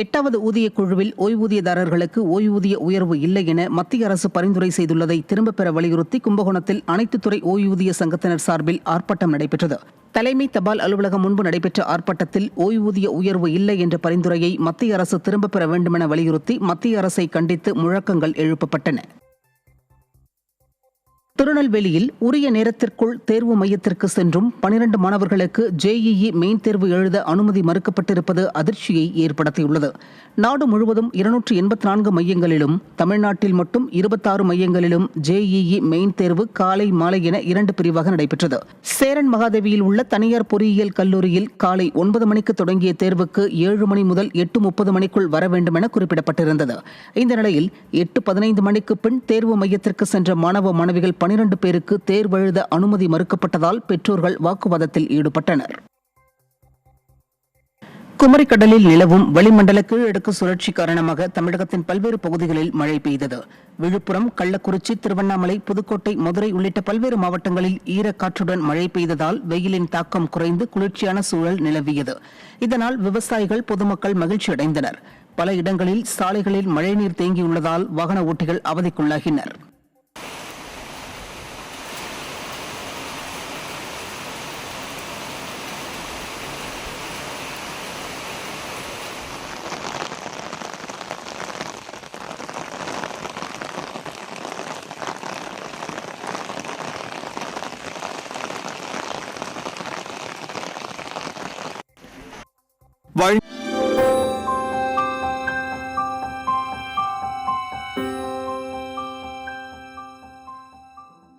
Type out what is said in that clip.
8வது ஊதிய குழுவில் ஓய்வூதியதாரர்களுக்கு ஓய்வூதிய உயர்வு இல்லை என மத்திய அரசு பரிந்துரை செய்துள்ளதை திரும்பப் பெற வலியுறுத்தி கும்பகோணத்தில் அனைத்து துறை ஓய்வூதிய சங்கத்தினர் சார்பில் ஆர்ப்பாட்டம் நடைபெற்றது. தலைமை தபால் அலுவலகம் முன்பு நடைபெற்ற ஆர்ப்பாட்டத்தில் ஓய்வூதிய உயர்வு இல்லை என்ற பரிந்துரையை மத்திய அரசு திரும்பப் பெற வேண்டுமென வலியுறுத்தி மத்திய அரசை கண்டித்து முழக்கங்கள் எழுப்பப்பட்டன. திருநெல்வேலியில் உரிய நேரத்திற்குள் தேர்வு மையத்திற்கு சென்றும் 12 மாணவர்களுக்கு JEE மெயின் தேர்வு எழுத அனுமதி மறுக்கப்பட்டிருப்பது அதிர்ச்சியை ஏற்படுத்தியுள்ளது. நாடு முழுவதும் 284 மையங்களிலும் தமிழ்நாட்டில் மட்டும் 26 மையங்களிலும் JEE மெயின் தேர்வு காலை மாலை என 2 பிரிவாக நடைபெற்றது. சேரன் மகாதேவியில் உள்ள தனியார் பொறியியல் கல்லூரியில் காலை 9 மணிக்கு தொடங்கிய தேர்வுக்கு 7 மணி முதல் 8:30 மணிக்குள் வர வேண்டும் என குறிப்பிடப்பட்டிருந்தது. இந்த நிலையில் 8:15 மணிக்கு பின் தேர்வு மையத்திற்கு சென்ற மாணவ மாணவிகள் 12 பேருக்கு தேர்வெழுத அனுமதி மறுக்கப்பட்டதால் பெற்றோர்கள் வாக்குவாதத்தில் ஈடுபட்டனர். குமரிக்கடலில் நிலவும் வளிமண்டல கீழடுக்கு சுழற்சி காரணமாக தமிழகத்தின் பல்வேறு பகுதிகளில் மழை பெய்தது. விழுப்புரம், கள்ளக்குறிச்சி, திருவண்ணாமலை, புதுக்கோட்டை, மதுரை உள்ளிட்ட பல்வேறு மாவட்டங்களில் ஈரக்காற்றுடன் மழை பெய்ததால் வெயிலின் தாக்கம் குறைந்து குளிர்ச்சியான சூழல் நிலவியது. இதனால் விவசாயிகள், பொதுமக்கள் மகிழ்ச்சியடைந்தனர். பல இடங்களில் சாலைகளில் மழைநீர் தேங்கியுள்ளதால் வாகன ஓட்டிகள் அவதிக்குள்ளாகினர். வாழ்